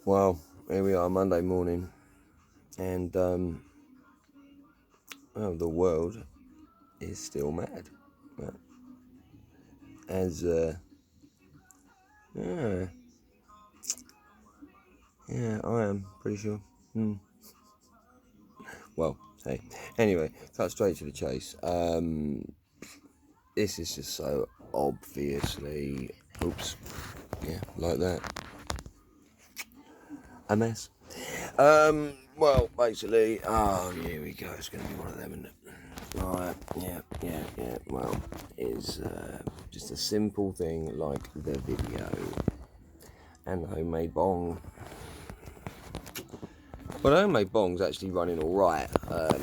Well, here we are, Monday morning, and well, the world is still mad. Right? As yeah, yeah, I am pretty sure. Hmm. Well, hey, anyway, cut straight to the chase. This is just so obviously, oops, yeah, like that, a mess. Well, basically, oh, here we go. It's going to be one of them, isn't it? Right, yeah. Well, it's just a simple thing like the video and the homemade bong. Well, the homemade bong's actually running alright. God,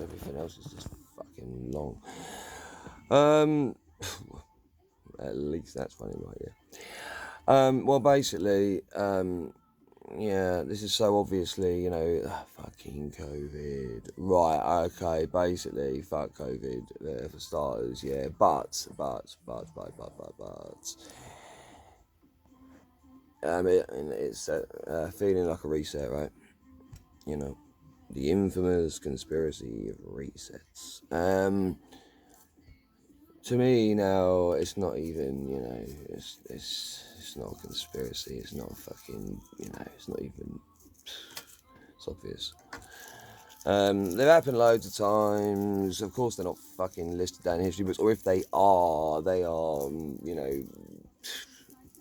everything else is just fucking long. Um, at least that's running right, yeah. Well, basically, yeah, this is so obviously, fucking COVID. Right, okay, basically, fuck COVID, for starters, yeah. But. It's feeling like a reset, right? You know, the infamous conspiracy of resets. To me now, it's not even, it's not a conspiracy. It's not fucking, it's not even. It's obvious. They've happened loads of times. Of course, they're not fucking listed down in history books, or if they are,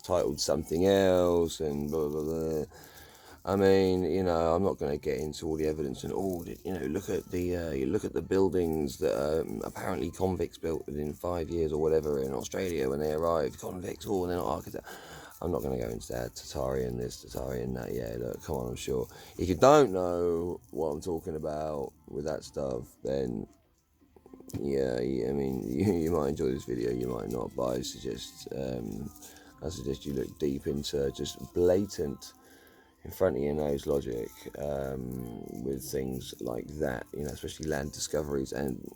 titled something else and blah blah blah. I mean, I'm not going to get into all the evidence and look at you look at the buildings that apparently convicts built within 5 years or whatever in Australia when they arrived. Convicts, they're not architects. I'm not going to go into that. Tatarian this, Tatarian that. Yeah, look, come on, I'm sure. If you don't know what I'm talking about with that stuff, then yeah, I mean, you might enjoy this video, you might not, but I suggest you look deep into just blatant in front of your nose logic with things like that, especially land discoveries and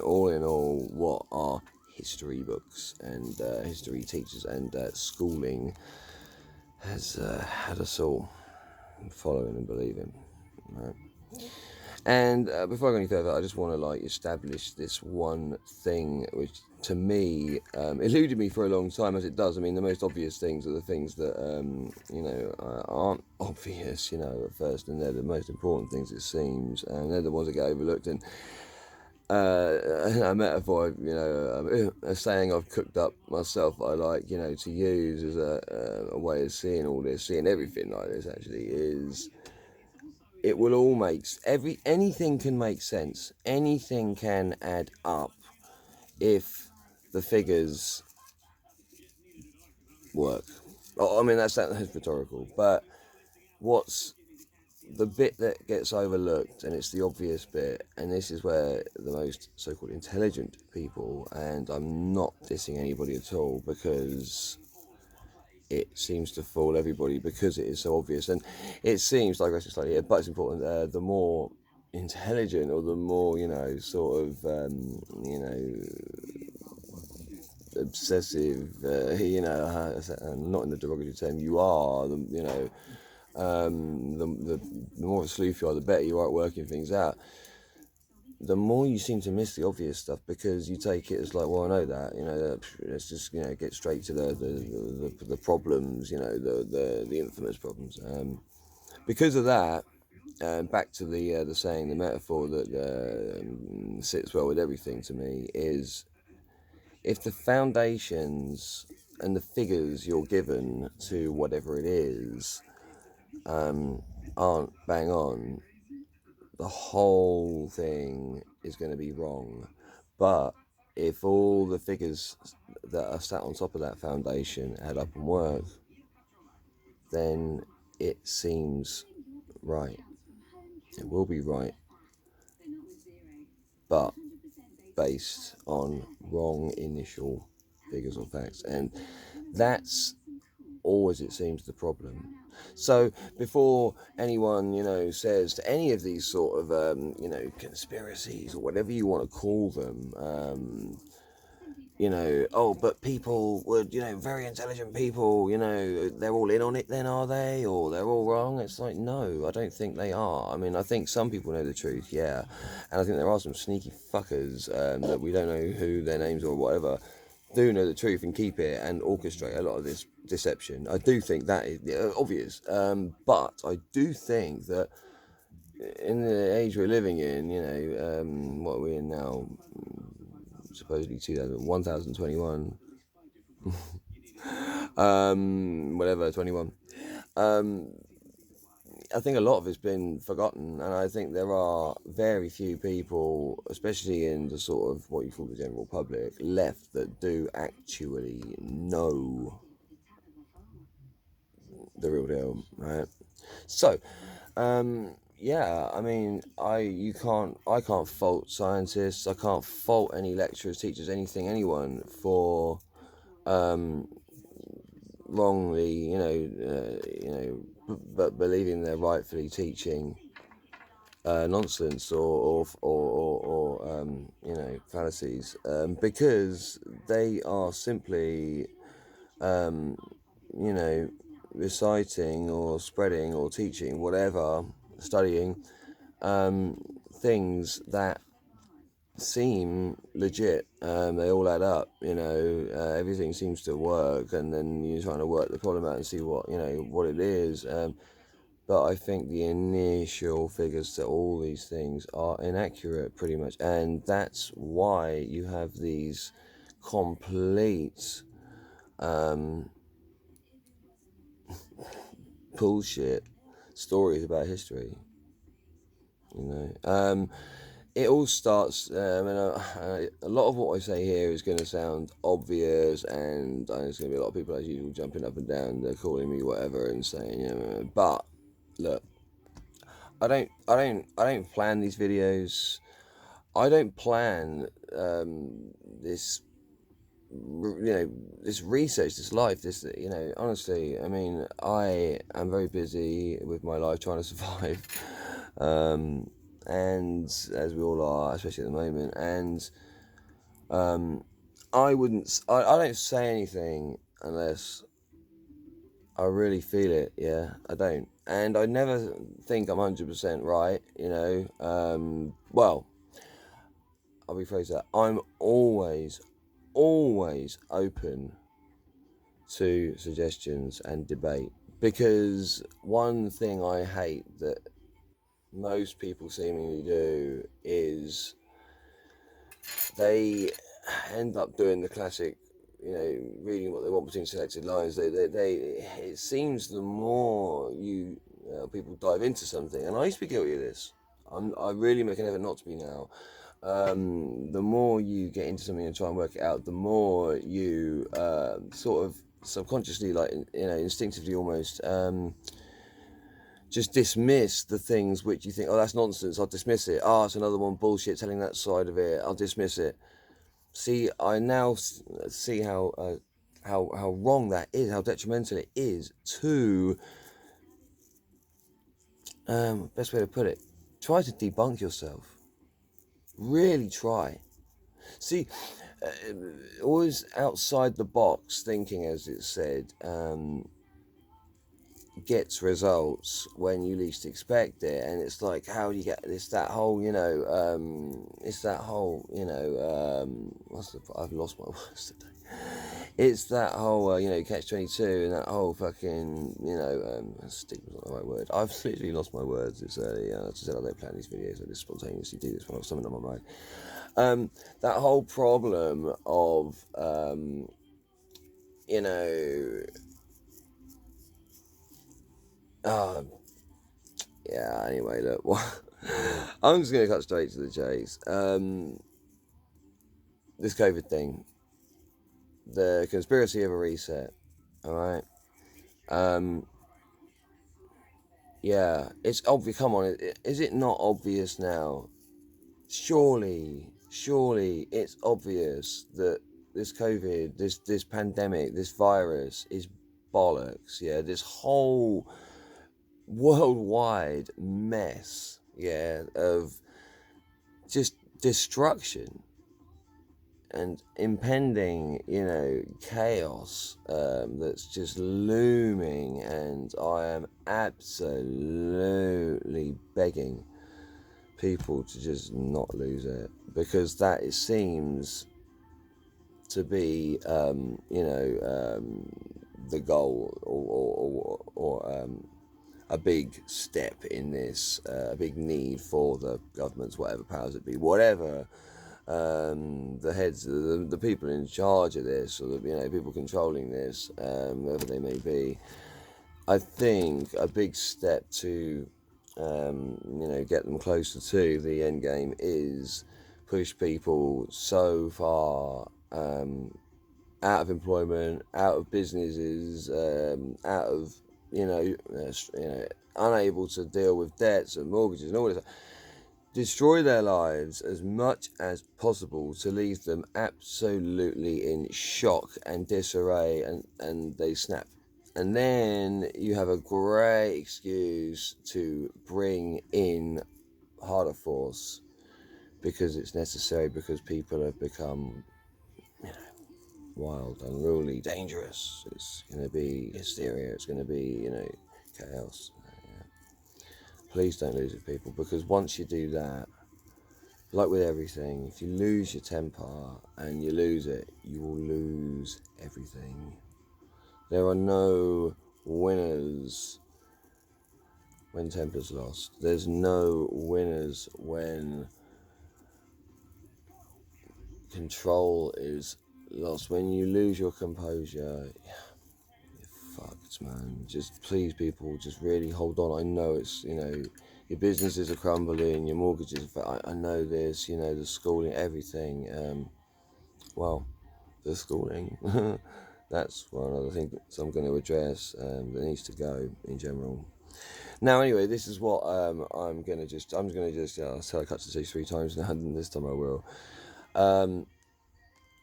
all in all, what are history books and history teachers and schooling has had us all following and believing. Right? And before I go any further, I just want to establish this one thing, which to me eluded me for a long time, as it does. I mean, the most obvious things are the things that aren't obvious, at first, and they're the most important things it seems, and they're the ones that get overlooked. And a metaphor, a saying I've cooked up myself, I like, to use as a way of seeing all this, seeing everything like this. Actually, is it will all make anything can make sense. Anything can add up if the figures work. I mean, that's rhetorical, but what's the bit that gets overlooked, and it's the obvious bit, and this is where the most so-called intelligent people, and I'm not dissing anybody at all, because it seems to fool everybody because it is so obvious, and it seems, like I said slightly, but it's important, the more intelligent, or the more, obsessive, not in the derogatory term, you are, the more of a sleuth you are, the better you are at working things out. The more you seem to miss the obvious stuff, because you take it as like, well, I know that, let's just, get straight to the problems, the infamous problems. Because of that, back to the saying, the metaphor that sits well with everything to me is, if the foundations and the figures you're given to whatever it is aren't bang on, the whole thing is going to be wrong. But if all the figures that are sat on top of that foundation add up and work, then it seems right. It will be right, but based on wrong initial figures or facts. And that's always, it seems, the problem. So before anyone, says to any of these sort of, conspiracies or whatever you want to call them, oh, but people would, very intelligent people, they're all in on it then, are they? Or they're all wrong? It's like, no, I don't think they are. I mean, I think some people know the truth, yeah. And I think there are some sneaky fuckers that we don't know who their names or whatever, do know the truth and keep it and orchestrate a lot of this deception. I do think that is obvious. But I do think that in the age we're living in, what are we in now? Supposedly 1021, whatever, 21. I think a lot of it's been forgotten, and I think there are very few people, especially in the sort of what you call the general public, left that do actually know the real deal, right? So, yeah, I mean, I can't fault scientists. I can't fault any lecturers, teachers, anything, anyone for wrongly, but believing they're rightfully teaching nonsense or fallacies, because they are simply, you know, reciting or spreading or teaching whatever, studying things that seem legit. They all add up, everything seems to work, and then you're trying to work the problem out and see what it is. But I think the initial figures to all these things are inaccurate pretty much, and that's why you have these complete bullshit stories about history. It all starts, and a lot of what I say here is going to sound obvious, and there's going to be a lot of people as usual jumping up and down, they're calling me whatever and saying, but look, I don't plan these videos. I don't plan this, this research, this life, this, honestly, I mean, I am very busy with my life trying to survive. And as we all are, especially at the moment, and I don't say anything unless I really feel it. Yeah, I don't, and I never think I'm 100% right. Well, I'll rephrase that. I'm always open to suggestions and debate, because one thing I hate that most people seemingly do is they end up doing the classic, reading what they want between selected lines. It seems the more people dive into something, and I used to be guilty of this. I really make an effort not to be now. The more you get into something and try and work it out, the more you sort of subconsciously, like, instinctively almost, just dismiss the things which you think, oh, that's nonsense, I'll dismiss it. Oh, it's another one, bullshit, telling that side of it, I'll dismiss it. See, I now see how wrong that is, how detrimental it is to, best way to put it, try to debunk yourself. Really try. See, always outside the box thinking, as it said, gets results when you least expect it. And it's like, how do you get this, that whole, it's that whole, I've lost my words today. It's that whole, catch-22, and that whole fucking, stigma's not the right word. I've literally lost my words. It's early. As I said, I don't plan these videos. I just spontaneously do this when I've something on my mind. That whole problem of, yeah, anyway, look, I'm just going to cut straight to the chase. This COVID thing, the conspiracy of a reset, all right? Yeah, it's obvious. Come on, is it not obvious now? Surely it's obvious that this COVID, this pandemic, this virus is bollocks. Yeah, this whole worldwide mess, yeah, of just destruction. and impending, chaos that's just looming, and I am absolutely begging people to just not lose it, because that it seems to be, the goal, or a big step in this, a big need for the governments, whatever powers it be, whatever the heads, the people in charge of this, or the people controlling this, whoever they may be. I think a big step to get them closer to the end game is push people so far out of employment, out of businesses, out of unable to deal with debts and mortgages and all this. Destroy their lives as much as possible to leave them absolutely in shock and disarray, and they snap. And then you have a great excuse to bring in harder force, because it's necessary, because people have become, wild, unruly, dangerous. It's going to be hysteria. It's going to be, chaos. Please don't lose it, people, because once you do that, like with everything, if you lose your temper and you lose it, you will lose everything. There are no winners when temper's lost. There's no winners when control is lost. When you lose your composure, you're fucked, man. Just please, people, just really hold on. I know it's, your businesses are crumbling, your mortgages, I know this, the schooling, everything. The schooling, that's one other thing that I'm going to address that needs to go in general. Now, anyway, this is what I'm going to just, I'll tell I cut to say 3 times now, and this time I will.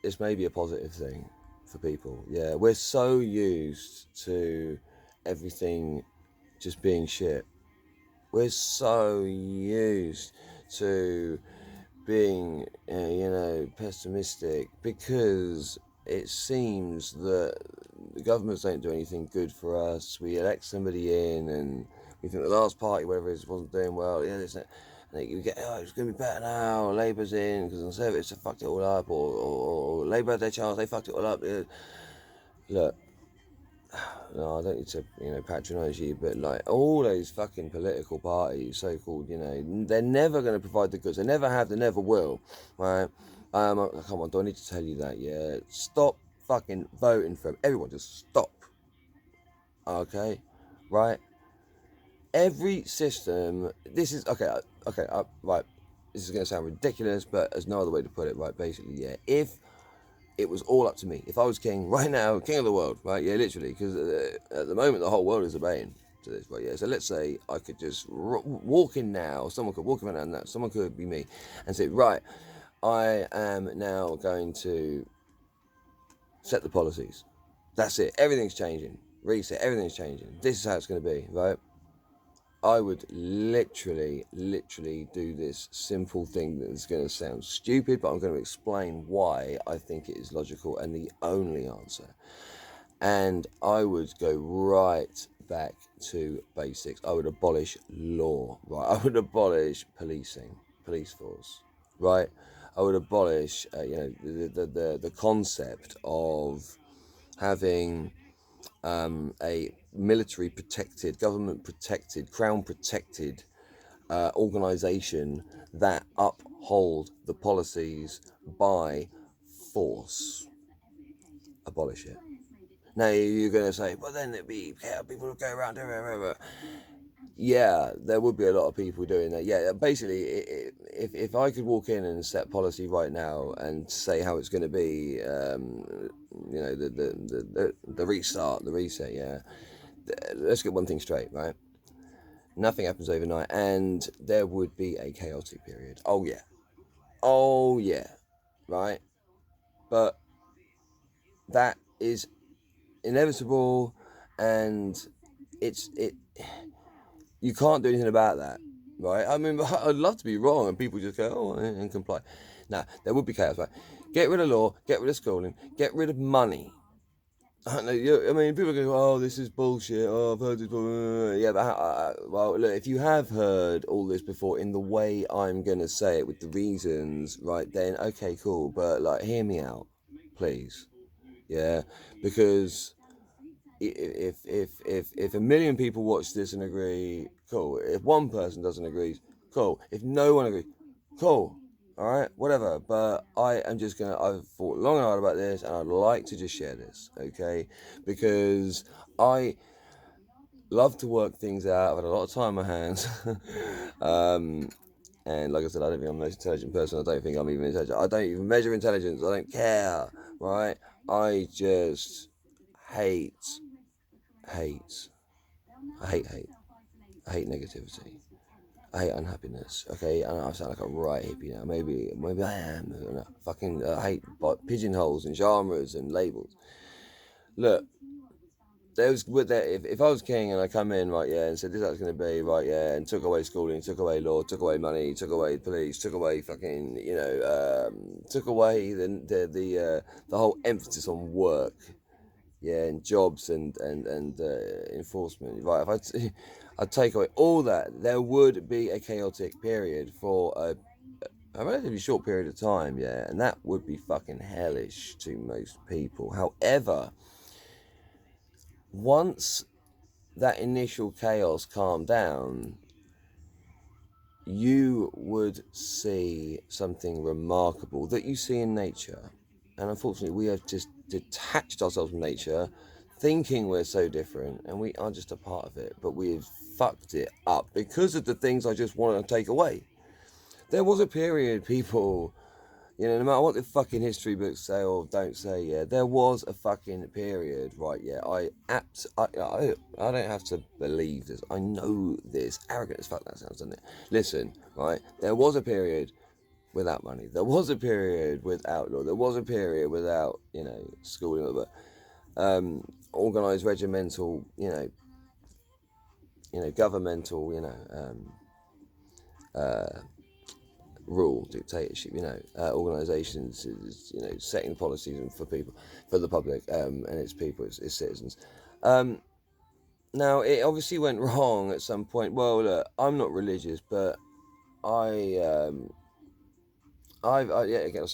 This may be a positive thing for people. Yeah, we're so used to everything just being shit. We're so used to being, pessimistic, because it seems that the governments don't do anything good for us. We elect somebody in, and we think the last party, whatever it is, wasn't doing well. And you get, it's going to be better now. Labour's in because the Conservatives have fucked it all up, or Labour had their chance, they fucked it all up. Look, no, I don't need to, patronise you, but like all those fucking political parties, so-called, they're never going to provide the goods. They never have, they never will, right? Come on, do I need to tell you that? Yeah, stop fucking voting for them. Everyone, just stop. Okay, right? Every system. This is right. This is going to sound ridiculous, but there's no other way to put it. Right? Basically, yeah. If it was all up to me, if I was king right now, king of the world, right? Yeah, literally, because at the moment the whole world is obeying to this, right? Yeah. So let's say I could just walk in now. Someone could walk in and that. Someone could be me, and say, right, I am now going to set the policies. That's it. Everything's changing. Reset. Everything's changing. This is how it's going to be, right? I would literally do this simple thing that is going to sound stupid, but I'm going to explain why I think it is logical and the only answer. And I would go right back to basics. I would abolish law, right? I would abolish policing, police force, right? I would abolish, the concept of having a military protected, government protected, crown protected organisation that uphold the policies by force. Abolish it. Now you're going to say, well, then it'd be people would go around. Yeah, there would be a lot of people doing that. Yeah, basically, if I could walk in and set policy right now and say how it's going to be, the restart, the reset, yeah. Let's get one thing straight, right? Nothing happens overnight, and there would be a chaotic period. Oh yeah, right? But that is inevitable, and you can't do anything about that, right? I mean, I'd love to be wrong and people just go, and comply. Now, there would be chaos, right? Get rid of law, get rid of schooling, get rid of money. I mean, people go, oh, this is bullshit. Oh, I've heard this. Yeah, but well, look, if you have heard all this before in the way I'm going to say it with the reasons, right, then okay, cool. But, like, hear me out, please. Yeah, because if a million people watch this and agree, cool. If one person doesn't agree, cool. If no one agrees, cool. All right, whatever. But I've thought long and hard about this, and I'd like to just share this, okay? Because I love to work things out. I've had a lot of time on my hands. And like I said, I don't think I'm the most intelligent person. I don't think I'm even intelligent. I don't even measure intelligence. I don't care, right? I just hate, hate. I hate hate. I hate negativity. I hate unhappiness. Okay, I know I sound like a right hippie now. Maybe I am. I hate pigeonholes and genres and labels. Look, if I was king and I come in right, yeah, and said this is how it's going to be, right, yeah, and took away schooling, took away law, took away money, took away police, took away fucking, took away the whole emphasis on work, yeah, and jobs and enforcement, right? If I'd take away all that, there would be a chaotic period for a relatively short period of time, yeah, and that would be fucking hellish to most people. However, once that initial chaos calmed down, you would see something remarkable that you see in nature. And unfortunately, we have just detached ourselves from nature, thinking we're so different, and we are just a part of it. But we've fucked it up because of the things I just want to take away. There was a period, people, no matter what the fucking history books say or don't say, yeah, there was a fucking period, right? Yeah, I don't have to believe this. I know this. Arrogant as fuck that sounds, doesn't it? Listen, right? There was a period without money. There was a period without law. There was a period without, schooling, but organised, regimental, governmental, rule, dictatorship, organisations, setting policies for people, for the public, and its people, its citizens. Now, it obviously went wrong at some point. Well, look, I'm not religious, but I again,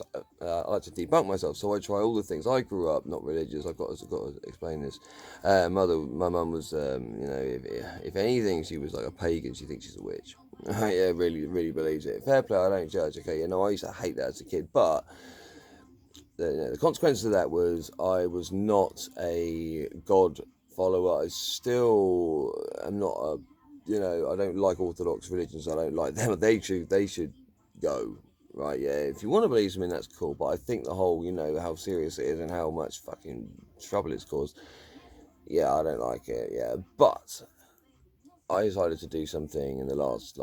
I like to debunk myself, so I try all the things. I grew up not religious. I've got to explain this. My mum was, if anything, she was like a pagan. She thinks she's a witch. Yeah, really, really believes it. Fair play, I don't judge. Okay, I used to hate that as a kid, but the consequence of that was I was not a God follower. I still am not a, I don't like Orthodox religions. I don't like them. They should go. Right, yeah, if you want to believe something, that's cool, but I think the whole, how serious it is and how much fucking trouble it's caused, yeah, I don't like it, yeah, but I decided to do something in the last,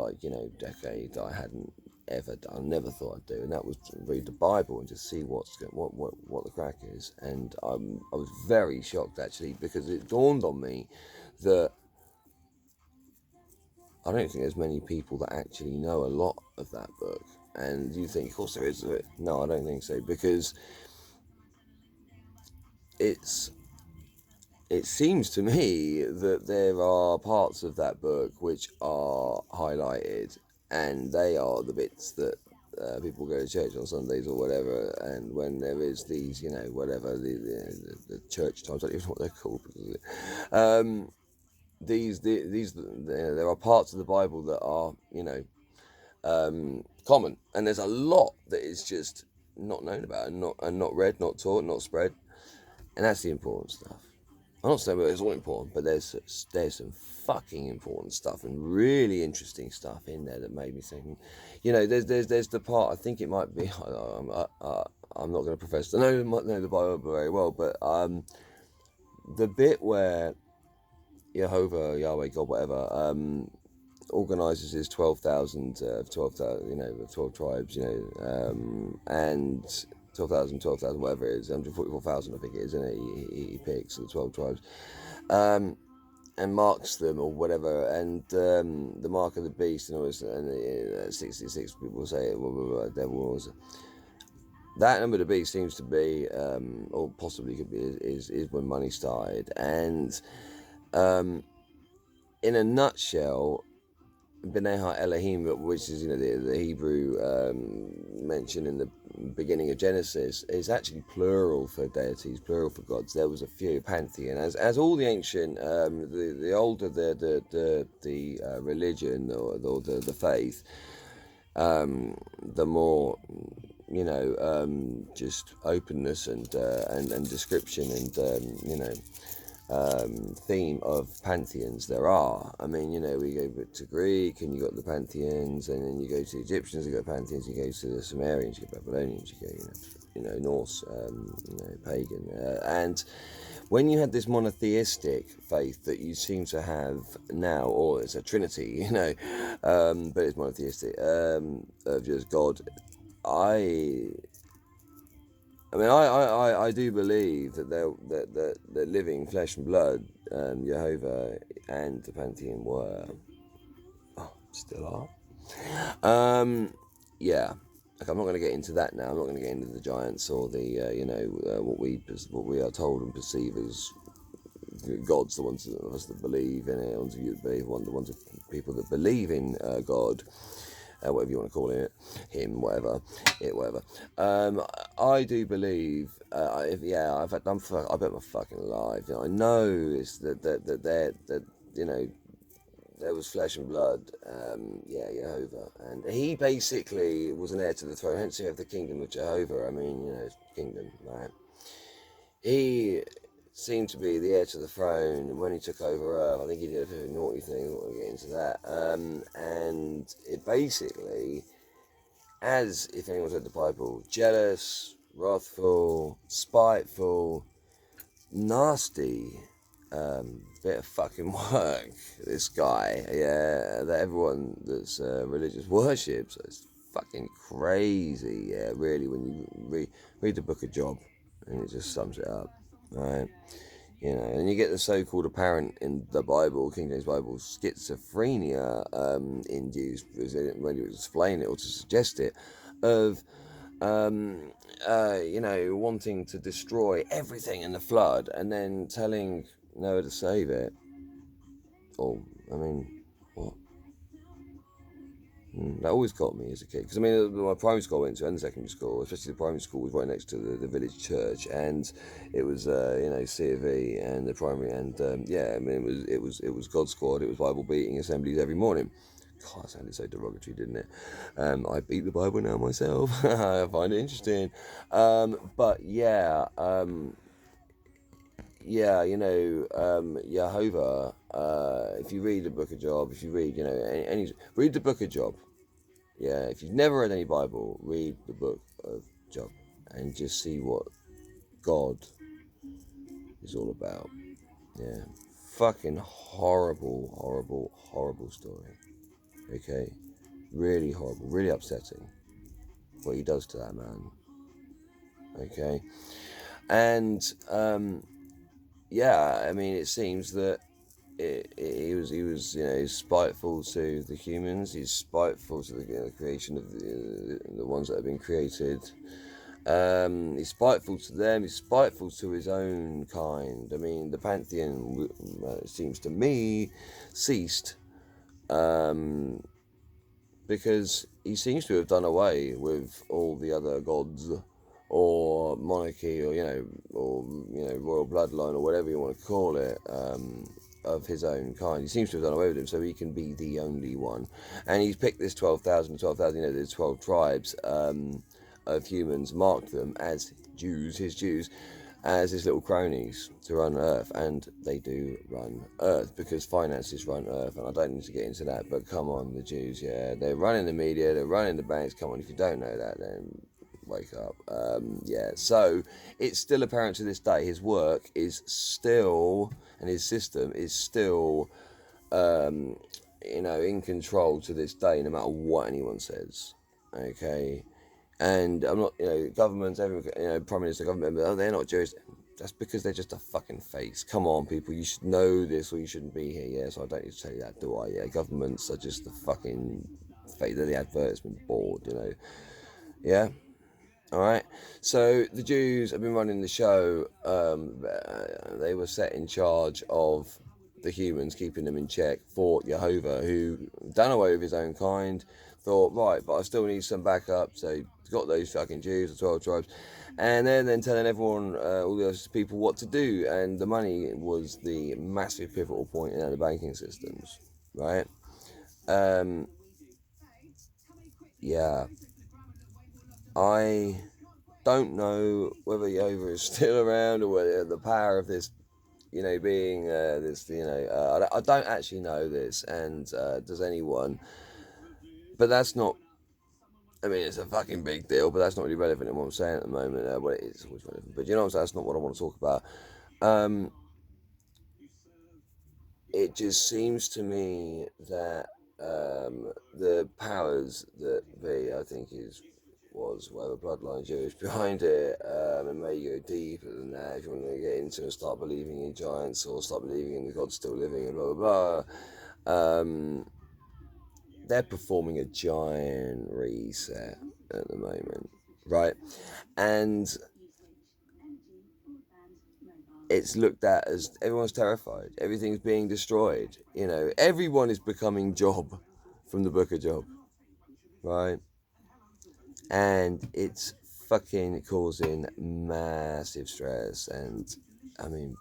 decade that I hadn't ever done, never thought I'd do, and that was to read the Bible and just see what the crack is, and I was very shocked, actually, because it dawned on me that I don't think there's many people that actually know a lot of that book. And you think, of course there is. No, I don't think so, because it seems to me that there are parts of that book which are highlighted, and they are the bits that people go to church on Sundays or whatever, and when there is these, whatever, the church times, I don't even know what they're called, there are parts of the Bible that are, common, and there's a lot that is just not known about and not read, not taught, not spread, and that's the important stuff. I'm not saying that it's all important, but there's some fucking important stuff and really interesting stuff in there that made me think. There's the part, I think it might be. I'm not going to profess to know the Bible very well, but the bit where Jehovah, Yahweh, God, whatever, organises his 12,000, 12 tribes, and 12,000, whatever it is, 144,000, I think it is, and he picks the 12 tribes, and marks them or whatever, and the mark of the beast and all this, and 66 people say, devil was. that number to beat seems to be, or possibly could be, is when money started. And in a nutshell, B'nai Elohim, which is the Hebrew mention in the beginning of Genesis, is actually plural for deities, plural for gods. There was a few pantheon, as all the ancient, the older the religion or the faith, the more just openness and description and theme of pantheons there are. I mean, we go to Greek and you got the pantheons, and then you go to the Egyptians, you got pantheons, you go to the Sumerians, you go Babylonians, you go Norse, pagan, and when you had this monotheistic faith that you seem to have now, or it's a trinity, but it's monotheistic, of just God. I do believe that the living flesh and blood, Jehovah and the pantheon were, still are. Yeah. Okay, I'm not going to get into that now. I'm not going to get into the giants or the what we are told and perceive as gods, the ones of us that believe in it, the ones of you that believe, the ones of people that believe in God. Whatever you want to call it, him, whatever, it, whatever. I do believe, I bet my fucking life. I know it's that there was flesh and blood, Jehovah, and he basically was an heir to the throne. Hence, you have the kingdom of Jehovah. I mean, kingdom, right? He seemed to be the heir to the throne when he took over Earth. I think he did a naughty thing. I don't want to get into that. And it basically, as if anyone's read the Bible, jealous, wrathful, spiteful, nasty, bit of fucking work. This guy, that everyone that's religious worships. It's fucking crazy, really, when you read the Book of Job, and it just sums it up. Right, and you get the so-called apparent in the Bible, King James Bible, schizophrenia induced, when you explain it or to suggest it, of wanting to destroy everything in the flood and then telling Noah to save it. Or, what? That always got me as a kid, because my primary school I went to and the secondary school, especially the primary school, was right next to the village church, and it was C of E and the primary, and it was God Squad, it was Bible beating assemblies every morning. God, that sounded so derogatory, didn't it? I beat the Bible now myself. I find it interesting, but Jehovah, if you read the Book of Job, if you read, read the Book of Job. Yeah, if you've never read any Bible, read the Book of Job and just see what God is all about. Yeah, fucking horrible, horrible, horrible story. Okay, really horrible, really upsetting what he does to that man. Okay, and it seems that he was he's spiteful to the humans. He's spiteful to the creation of the ones that have been created. He's spiteful to them. He's spiteful to his own kind. The pantheon, it seems to me, ceased because he seems to have done away with all the other gods, or monarchy, or royal bloodline, or whatever you want to call it, of his own kind. He seems to have done away with him, so he can be the only one. And he's picked this 12,000, there's 12 tribes of humans, marked them as Jews, his Jews, as his little cronies to run Earth. And they do run Earth because finances run Earth, and I don't need to get into that, but come on, the Jews, they're running the media, they're running the banks. Come on, if you don't know that, then wake up. So it's still apparent to this day. His work is still, and his system is still in control to this day, no matter what anyone says. Okay, and I'm not, governments, everyone, prime minister, government member, they're not Jewish. That's because they're just a fucking face. Come on, people, you should know this, or you shouldn't be here. So I don't need to tell you that, do I? Governments are just the fucking face. They're the advertisement board, Yeah. All right. So the Jews have been running the show. They were set in charge of the humans, keeping them in check. For Jehovah, who done away with his own kind, thought, right, but I still need some backup. So he got those fucking Jews, the 12 tribes, and then telling everyone, all the other people, what to do. And the money was the massive pivotal point in the banking systems, right? Um, yeah, I don't know whether Yoda is still around or whether the power of this, being this, I don't actually know this, and does anyone? But that's not. I mean, it's a fucking big deal, but that's not really relevant in what I'm saying at the moment. Well, it is always relevant, but you know what I'm saying. That's not what I want to talk about. Um, it just seems to me that the powers that be, I think, was whatever bloodline Jewish behind it, and may go deeper than that if you want to get into and start believing in giants or start believing in the God still living and blah blah blah. They're performing a giant reset at the moment, right? And it's looked at as everyone's terrified, everything's being destroyed. Everyone is becoming Job from the Book of Job, right? And it's fucking causing massive stress, and I mean,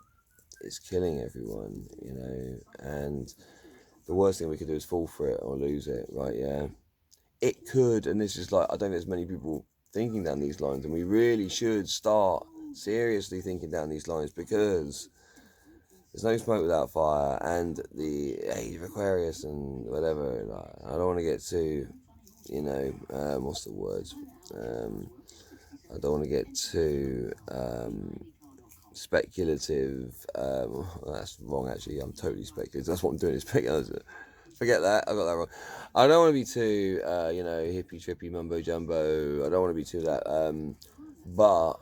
it's killing everyone, and the worst thing we could do is fall for it or lose it, right? Yeah, it could, and this is like, I don't think there's many people thinking down these lines, and we really should start seriously thinking down these lines, because there's no smoke without fire, and the age of Aquarius and whatever, like, I don't want to get too, what's the words? I don't want to get too speculative. That's wrong, actually. I'm totally speculative. That's what I'm doing, is speculative. Forget that. I got that wrong. I don't want to be too, hippie, trippy, mumbo jumbo. I don't want to be too that. But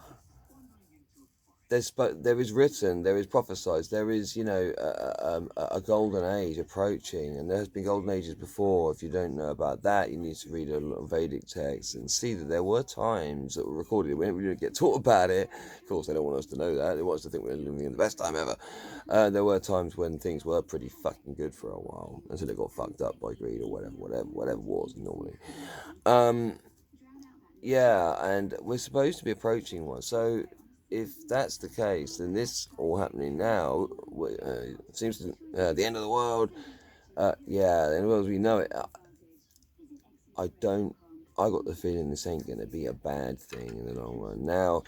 there is written, there is prophesied, there is, a golden age approaching, and there has been golden ages before. If you don't know about that, you need to read a lot of Vedic texts and see that there were times that were recorded. We didn't get taught about it. Of course, they don't want us to know that. They want us to think we're living in the best time ever. There were times when things were pretty fucking good for a while, until it got fucked up by greed or whatever was normally. Yeah, and we're supposed to be approaching one. So if that's the case, then this all happening now seems to the end of the world. Yeah, the end of the world as we know it. I don't. I got the feeling this ain't gonna be a bad thing in the long run. Now,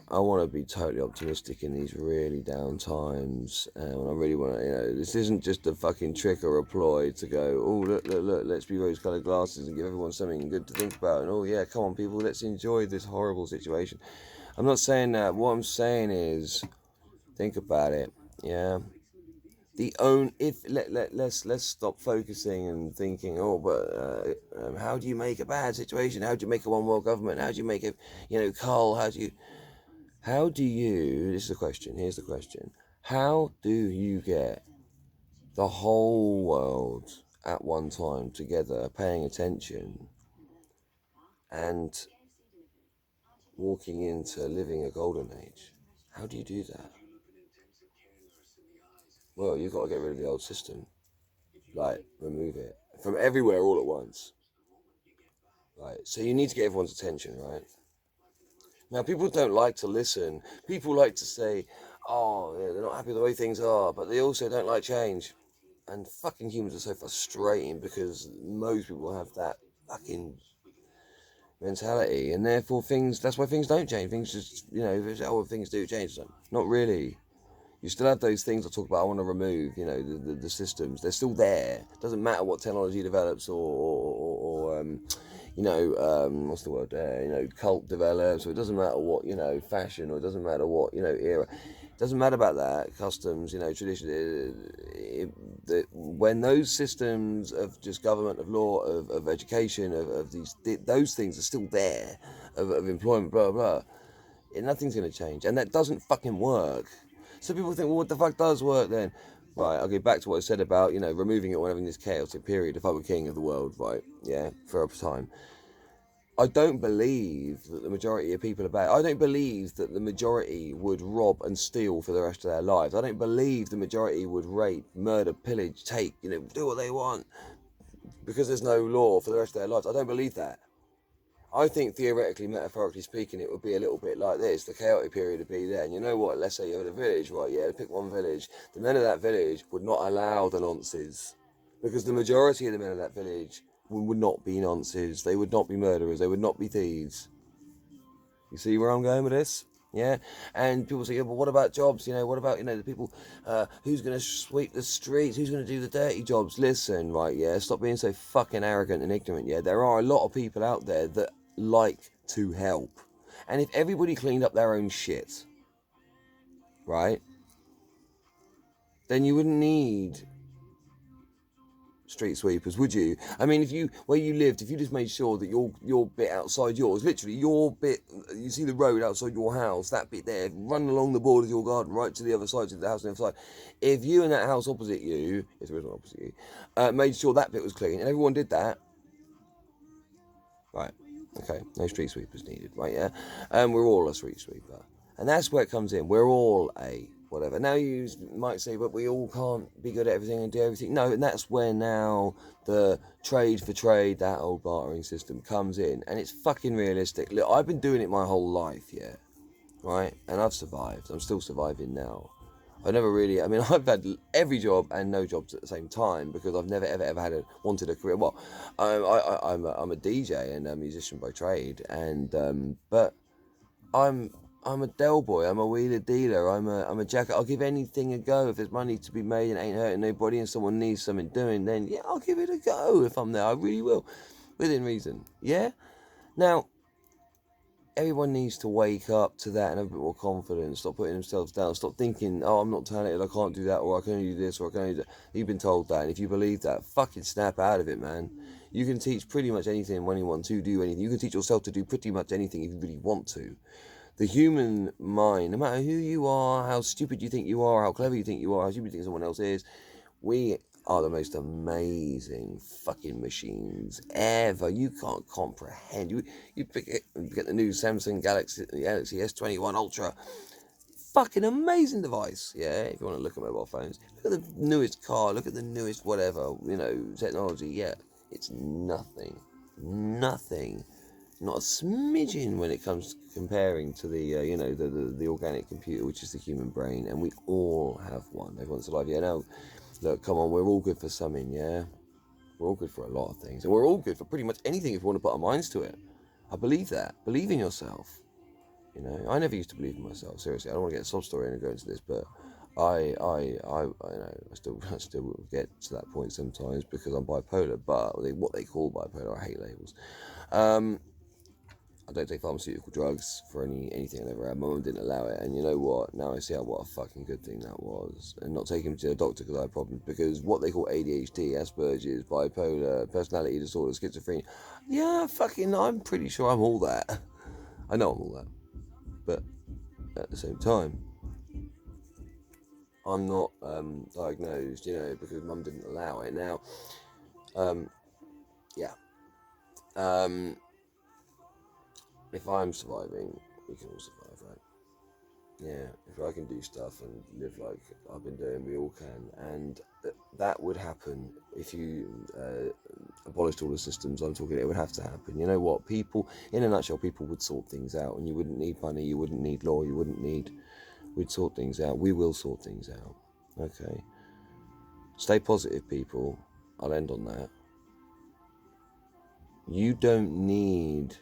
I want to be totally optimistic in these really down times, and I really want to. This isn't just a fucking trick or a ploy to go, oh look, let's be rose-colored glasses and give everyone something good to think about, and oh yeah, come on people, let's enjoy this horrible situation. I'm not saying that. What I'm saying is, think about it. Yeah. Let's stop focusing and thinking, oh, but how do you make a bad situation? How do you make a one world government? How do you make it, Carl? This is the question, here's the question. How do you get the whole world at one time together, paying attention, and walking into living a golden age? How do you do that? Well, you've got to get rid of the old system. Like, remove it from everywhere all at once. Right, so you need to get everyone's attention, right? Now, people don't like to listen. People like to say, oh, yeah, they're not happy with the way things are, but they also don't like change. And fucking humans are so frustrating, because most people have that fucking mentality, and therefore that's why things don't change. Things just, things do change. Not really. You still have those things I talk about. I want to remove, the systems. They're still there. It doesn't matter what technology develops or what's the word there? Cult develops, or it doesn't matter what, fashion, or it doesn't matter what, era. It doesn't matter about that. Customs, tradition. When those systems of just government, of law, of education, of those things are still there, of employment, blah, blah, blah, nothing's going to change. And that doesn't fucking work. So people think, well, what the fuck does work then? Right, I'll get back to what I said about, removing it when having this chaotic period, if I were king of the world, right, yeah, for a time. I don't believe that the majority of people are bad. I don't believe that the majority would rob and steal for the rest of their lives. I don't believe the majority would rape, murder, pillage, take, do what they want because there's no law for the rest of their lives. I don't believe that. I think theoretically, metaphorically speaking, it would be a little bit like this. The chaotic period would be there. And you know what? Let's say you had a village, right? Yeah, pick one village. The men of that village would not allow the nonces because the majority of the men of that village would not be nonces. They would not be murderers. They would not be thieves. You see where I'm going with this? Yeah, and people say, yeah, but what about jobs? What about the people? Who's going to sweep the streets? Who's going to do the dirty jobs? Listen, right? Yeah, stop being so fucking arrogant and ignorant. Yeah, there are a lot of people out there that like to help, and if everybody cleaned up their own shit, right, then you wouldn't need street sweepers, would you? I mean, where you lived, if you just made sure that your bit outside yours, literally your bit, you see the road outside your house, that bit there, run along the border of your garden, right to the other side, to the house on the other side. If you and that house opposite you, if there is one opposite you, made sure that bit was clean, and everyone did that, right? Okay, no street sweepers needed, right? Yeah, and we're all a street sweeper, and that's where it comes in. We're all a whatever. Now you might say, but we all can't be good at everything and do everything. No, and that's where now the trade for trade, that old bartering system comes in, and it's fucking realistic. Look, I've been doing it my whole life, yeah, right, and I've survived. I'm still surviving now. I never really, I mean, I've had every job and no jobs at the same time because I've never, ever, ever wanted a career. Well, I'm a DJ and a musician by trade, and but I'm a Del boy. I'm a wheeler dealer. I'm a jacket. I'll give anything a go if there's money to be made and ain't hurting nobody, and someone needs something doing. Then yeah, I'll give it a go if I'm there. I really will, within reason. Yeah. Now everyone needs to wake up to that and have a bit more confidence. Stop putting themselves down. Stop thinking, oh, I'm not talented. I can't do that, or I can only do this, or I can only do that. You've been told that, and if you believe that, fucking snap out of it, man. You can teach pretty much anything when you want to do anything. You can teach yourself to do pretty much anything if you really want to. The human mind, no matter who you are, how stupid you think you are, how clever you think you are, how stupid you think someone else is, we are the most amazing fucking machines ever. You can't comprehend. You get the new Samsung Galaxy S21 Ultra. Fucking amazing device. Yeah, if you want to look at mobile phones. Look at the newest car, look at the newest whatever, technology. Yeah, it's nothing. Nothing. Not a smidgen when it comes to comparing to the organic computer, which is the human brain, and we all have one. Everyone's alive. Yeah, now, look, come on, we're all good for something, yeah? We're all good for a lot of things, and we're all good for pretty much anything if we want to put our minds to it. I believe that. Believe in yourself. I never used to believe in myself. Seriously, I don't want to get a sob story and go into this, but I still get to that point sometimes because I'm bipolar. But what they call bipolar, I hate labels. I don't take pharmaceutical drugs for anything I never had. My mum didn't allow it, and you know what? Now I see what a fucking good thing that was, and not taking him to the doctor because I had problems. Because what they call ADHD, Asperger's, bipolar, personality disorder, schizophrenia, yeah, I'm pretty sure I'm all that. I know I'm all that, but at the same time, I'm not diagnosed, because mum didn't allow it. Now, yeah. If I'm surviving, we can all survive, right? Yeah, if I can do stuff and live like I've been doing, we all can. And that would happen if you abolished all the systems I'm talking. It would have to happen. You know what? People, in a nutshell, people would sort things out, and you wouldn't need money, you wouldn't need law, we'd sort things out. We will sort things out. Okay. Stay positive, people. I'll end on that. You don't need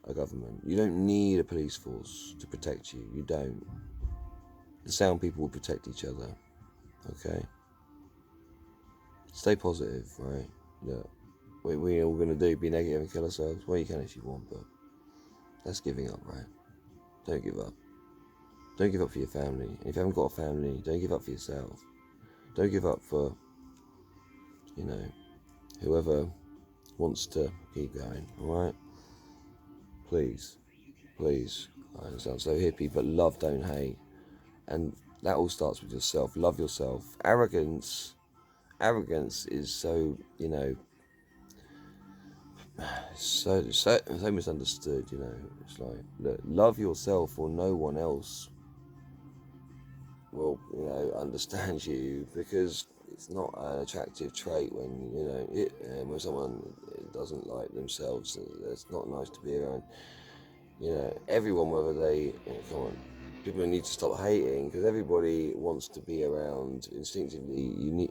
a government. You don't need a police force to protect you. You don't. The sound people will protect each other. Okay? Stay positive, right? Look, what we're all going to do, be negative and kill ourselves? Well, you can if you want, but that's giving up, right? Don't give up. Don't give up for your family. And if you haven't got a family, don't give up for yourself. Don't give up for, whoever wants to keep going, alright? Please. I sound so hippie, but love, don't hate. And that all starts with yourself. Love yourself. Arrogance is so, so misunderstood, you know. It's like, look, love yourself or no one else will, you know, understand you, because it's not an attractive trait when, you know, when someone doesn't like themselves. It's not nice to be around. You know, everyone, whether they, you know, come on, people need to stop hating, because everybody wants to be around instinctively.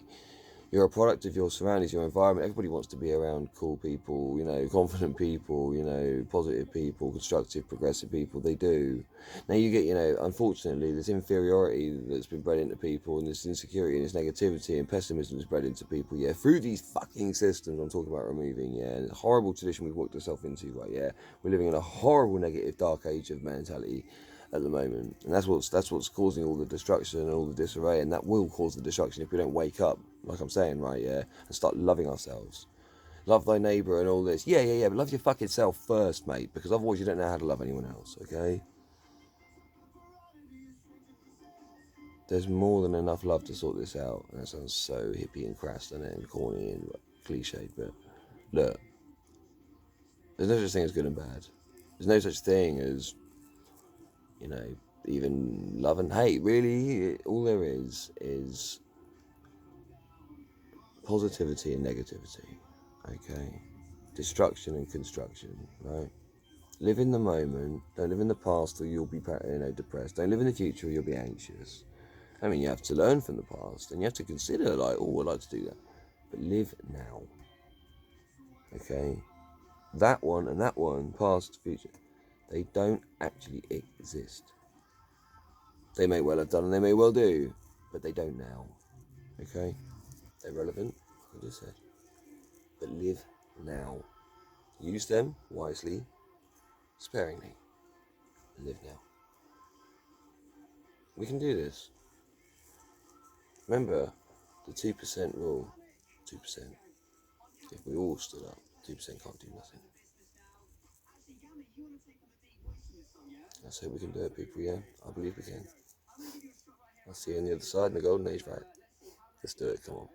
You're a product of your surroundings, your environment. Everybody wants to be around cool people, you know, confident people, you know, positive people, constructive, progressive people. They do. Now you get, you know, unfortunately, this inferiority that's been bred into people, and this insecurity and this negativity and pessimism that's bred into people, yeah, through these fucking systems I'm talking about removing, yeah, and it's a horrible tradition we've walked ourselves into, right, yeah. We're living in a horrible, negative, dark age of mentality at the moment, and that's what's causing all the destruction and all the disarray, and that will cause the destruction if we don't wake up, like I'm saying, right, yeah, and start loving ourselves. Love thy neighbour and all this, yeah, but love your fucking self first, mate, because otherwise you don't know how to love anyone else. Okay, there's more than enough love to sort this out. And that sounds so hippie and crass, doesn't it, and corny and cliched, but look, there's no such thing as good and bad. There's no such thing as, you know, even love and hate. Really, all there is positivity and negativity, okay? Destruction and construction, right? Live in the moment. Don't live in the past or you'll be, you know, depressed. Don't live in the future or you'll be anxious. I mean, you have to learn from the past and you have to consider, like, oh, I'd like to do that. But live now, okay? That one and that one, past, future, they don't actually exist. They may well have done and they may well do, but they don't now, okay? They're relevant, like I just said. But live now. Use them wisely, sparingly. Live now. We can do this. Remember the 2% rule. 2%. If we all stood up, 2% can't do nothing. Let's hope we can do it, people, yeah? I believe we can. I'll see you on the other side in the golden age, right? Let's do it, come on.